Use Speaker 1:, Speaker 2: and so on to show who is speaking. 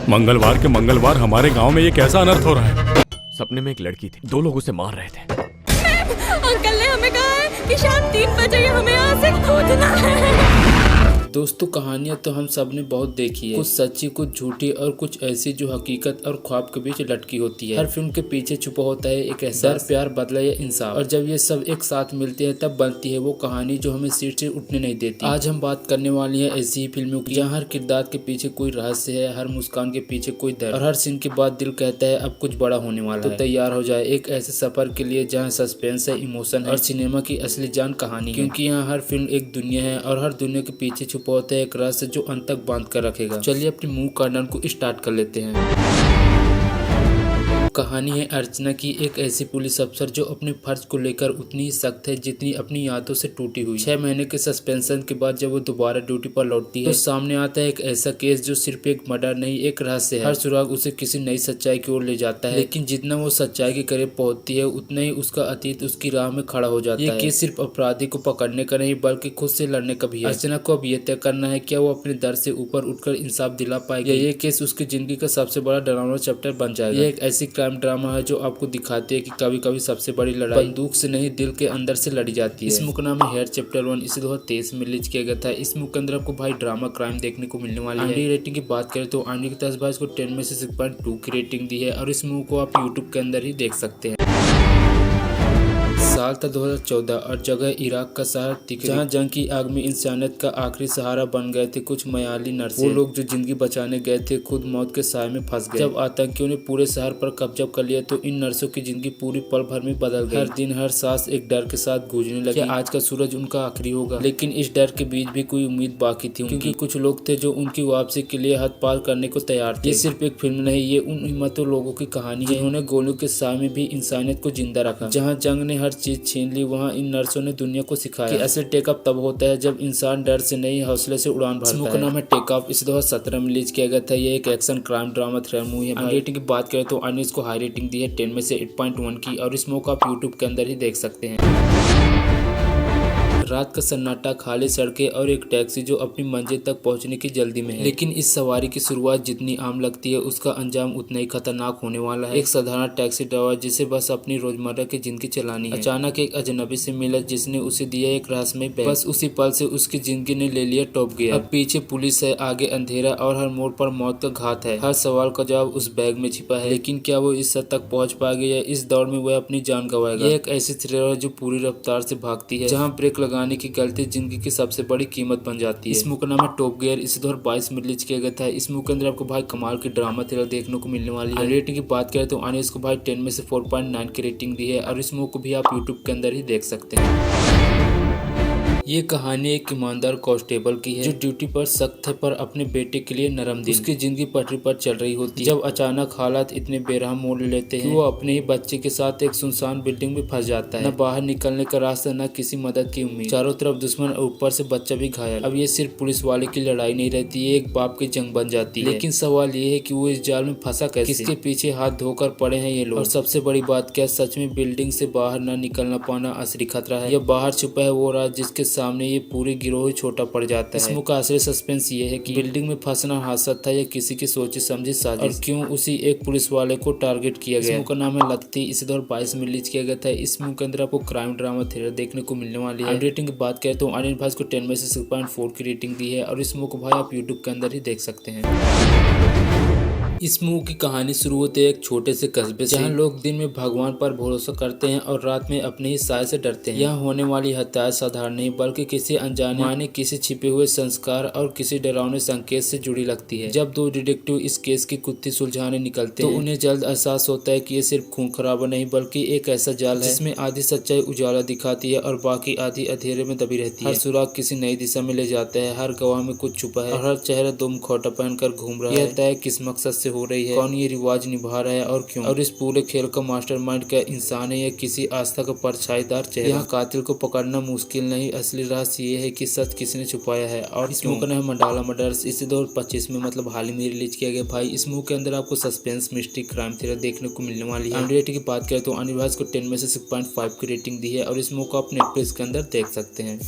Speaker 1: मंगलवार के मंगलवार हमारे गांव में ये कैसा अनर्थ हो रहा है?
Speaker 2: सपने में एक लड़की थी, 2 लोग उसे मार रहे थे।
Speaker 3: अंकल ने हमें कहा है कि शाम 3 बजे हमें यहाँ से कूदना है।
Speaker 4: दोस्तों, कहानियां तो हम सब ने बहुत देखी है, कुछ सच्ची, कुछ झूठी और कुछ ऐसी जो हकीकत और ख्वाब के बीच लटकी होती है। हर फिल्म के पीछे छुपा होता है एक एहसास, प्यार, बदला या इंसाफ, और जब ये सब एक साथ मिलते हैं तब बनती है वो कहानी जो हमें सीट से उठने नहीं देती। आज हम बात करने वाली है ऐसी ही फिल्मों की जहाँ हर किरदार के पीछे कोई रहस्य है, हर मुस्कान के पीछे कोई दर्द, और हर सीन के बाद दिल कहता है अब कुछ बड़ा होने वाला है। तो तैयार हो जाए एक ऐसे सफर के लिए जहाँ सस्पेंस है, इमोशन है और सिनेमा की असली जान कहानी, क्योंकि यहाँ हर फिल्म एक दुनिया है और हर दुनिया के पीछे छुपा होता है एक रहस्य जो अंत तक बांध कर रखेगा। चलिए अपनी मूव कार्डन को स्टार्ट कर लेते हैं। कहानी है अर्चना की, एक ऐसी पुलिस अफसर जो अपने फर्ज को लेकर उतनी ही सख्त है जितनी अपनी यादों से टूटी हुई। 6 महीने के सस्पेंशन के बाद जब वो दोबारा ड्यूटी पर लौटती है तो सामने आता है एक ऐसा केस जो सिर्फ एक मर्डर नहीं, एक रहस्य है। हर सुराग उसे किसी नई सच्चाई की ओर ले जाता है, लेकिन जितना वो सच्चाई के करीब पहुंचती है उतना ही उसका अतीत उसकी राह में खड़ा हो जाता है। ये केस सिर्फ अपराधी को पकड़ने का नहीं बल्कि खुद से लड़ने का भी है। अर्चना को अब यह तय करना है क्या वो अपने दर्द से ऊपर उठकर इंसाफ दिला पाएगी, ये केस उसकी जिंदगी का सबसे बड़ा डरावना चैप्टर बन जाएगा। ये एक ऐसी क्राइम ड्रामा है जो आपको दिखाती है कि कभी कभी सबसे बड़ी लड़ाई बंदूक से नहीं, दिल के अंदर से लड़ी जाती है। इस मूवी का नाम है हेयर चैप्टर 1। इसे 2023 में रिलीज किया गया था। इस मूवी के अंदर आपको भाई ड्रामा क्राइम देखने को मिलने वाली है। रेटिंग की बात करें तो आने की 10 भाई इसको 10 में से 6.2 की रेटिंग दी है और इस मूवी को आप यूट्यूब के अंदर ही देख सकते हैं। साल था 2014 और जगह इराक का शहर तिकरित, जहाँ जंग की आग में इंसानियत का आखिरी सहारा बन गए थे कुछ मयाली नर्सें। वो लोग जो जिंदगी बचाने गए थे खुद मौत के साए में फंस गए। जब आतंकियों ने पूरे शहर पर कब्जा कर लिया तो इन नर्सों की जिंदगी पूरी पल भर में बदल गई। हर दिन हर सांस एक डर के साथ गूंजने लगी, आज का सूरज उनका आखिरी होगा। लेकिन इस डर के बीच भी कोई उम्मीद बाकी थी, क्योंकि कुछ लोग थे जो उनकी वापसी के लिए हद पार करने को तैयार थे। ये सिर्फ एक फिल्म नहीं, ये उन हिम्मतों लोगों की कहानी है जिन्होंने गोलियों के साए में भी इंसानियत को जिंदा रखा। जहाँ जंग ने हर चीज छीन ली वहाँ इन नर्सों ने दुनिया को सिखाया कि असली टेकअप तब होता है जब इंसान डर से नहीं हौसले से उड़ान भरता है। इसका नाम है टेक ऑफ। इसे 2017 में रिलीज किया गया था। ये एक action crime drama thriller movie है। रेटिंग की बात करें तो आने इसको हाई रेटिंग दी है 10 में से 8.1 की, और इस मूवी को आप यूट्यूब के अंदर ही देख सकते हैं। रात का सन्नाटा, खाली सड़कें और एक टैक्सी जो अपनी मंजिल तक पहुंचने की जल्दी में है। लेकिन इस सवारी की शुरुआत जितनी आम लगती है उसका अंजाम उतना ही खतरनाक होने वाला है। एक साधारण टैक्सी ड्राइवर जिसे बस अपनी रोजमर्रा की जिंदगी चलानी है, अचानक एक अजनबी से मिला जिसने उसे दिया एक रहस्यमय बैग। बस उसी पल से उसकी जिंदगी ने ले लिया टॉप गियर। अब पीछे पुलिस है, आगे अंधेरा और हर मोड़ पर मौत का घात है। हर सवाल का जवाब उस बैग में छिपा है, लेकिन क्या वो इस हद तक पहुंच पाएगा या इस दौड़ में वह अपनी जान गंवाएगा। यह एक ऐसी थ्रिलर है जो पूरी रफ्तार से भागती है, जहाँ ब्रेक लगाने की गलती जिंदगी की सबसे बड़ी कीमत बन जाती है। इस मूवी का नाम है टॉप गियर। इसे 2022 में रिलीज किया गया था। इस मूवी के अंदर आपको भाई कमाल की ड्रामा थ्रिलर देखने को मिलने वाली है। रेटिंग की बात करें तो आने इसको भाई 10 में से 4.9 की रेटिंग दी है, और इस मूवी को भी आप यूट्यूब के अंदर ही देख सकते हैं। ये कहानी एक ईमानदार कांस्टेबल की है जो ड्यूटी पर सख्त है पर अपने बेटे के लिए नरम दिल। उसकी जिंदगी पटरी पर चल रही होती है जब अचानक हालात इतने बेरहम मोड़ लेते हैं कि वो अपने ही बच्चे के साथ एक सुनसान बिल्डिंग में फंस जाता है। न बाहर निकलने का रास्ता, न किसी मदद की उम्मीद। चारों तरफ दुश्मन और ऊपर से बच्चा भी घायल। अब ये सिर्फ पुलिस वाले की लड़ाई नहीं रहती, ये एक बाप की जंग बन जाती है। लेकिन सवाल ये है कि वो इस जाल में फंसा कैसे, किसके पीछे हाथ धोकर पड़े हैं ये लोग, और सबसे बड़ी बात क्या सच में बिल्डिंग से बाहर न निकलना पाना असली खतरा है, या बाहर छुपा है वो राज जिसके सामने ये पूरी गिरोह ही छोटा पड़ जाता है। इस मूवी का असली सस्पेंस ये है कि बिल्डिंग में फंसना हादसा था या किसी की सोची समझी साजिश, और क्यों उसी एक पुलिस वाले को टारगेट किया गया। इस मूवी का नाम है लगती। इसे 2022 में रिलीज किया गया था। इस मूवी के अंदर आपको क्राइम ड्रामा थ्रिलर देखने को मिलने वाली है। रेटिंग की बात करें तो आर्यन भाई को 10 में से 6.4 की रेटिंग दी है, और इस मूवी को भाई आप यूट्यूब के अंदर ही देख सकते हैं। इस मूवी की कहानी शुरू होती है एक छोटे से कस्बे से, जहाँ लोग दिन में भगवान पर भरोसा करते हैं और रात में अपने ही साय से डरते हैं। यहाँ होने वाली हत्याएं साधारण नहीं बल्कि किसी अनजाने माने, किसी छिपे हुए संस्कार और किसी डरावने संकेत से जुड़ी लगती है। जब 2 डिटेक्टिव इस केस की कुत्ती सुलझाने निकलते हैं तो उन्हें जल्द एहसास होता है कि ये सिर्फ खून खराबा नहीं बल्कि एक ऐसा जाल है जिसमें आधी सच्चाई उजाला दिखाती है और बाकी आधी अंधेरे में दबी रहती है। हर सुराग किसी नई दिशा में ले जाता है, हर गवाह में कुछ छुपा है और हर चेहरा 2 मुखौटा पहनकर घूम रहा है। यह तय किस मकसद से हो रही है, कौन ये रिवाज निभा रहा है और क्यों, और इस पूरे खेल का मास्टरमाइंड क्या इंसान है या किसी आस्था का परछाईदार चेहरा। यहाँ कातिल को पकड़ना मुश्किल नहीं, असली रहस्य ये है कि सच किसने छुपाया है और इस मूवी का नाम है मंडाला मर्डर्स। इसे 2025 में मतलब हाल ही में रिलीज किया गया। भाई इस मूवी के अंदर आपको सस्पेंस, मिस्ट्री, क्राइम थ्रिलर देखने को मिलने वाली है। रेटिंग की बात करें तो अनिल भाई को 10 में से 6.5 की रेटिंग दी है, और इस मूवी को आप नेटफ्लिक्स के अंदर देख सकते हैं।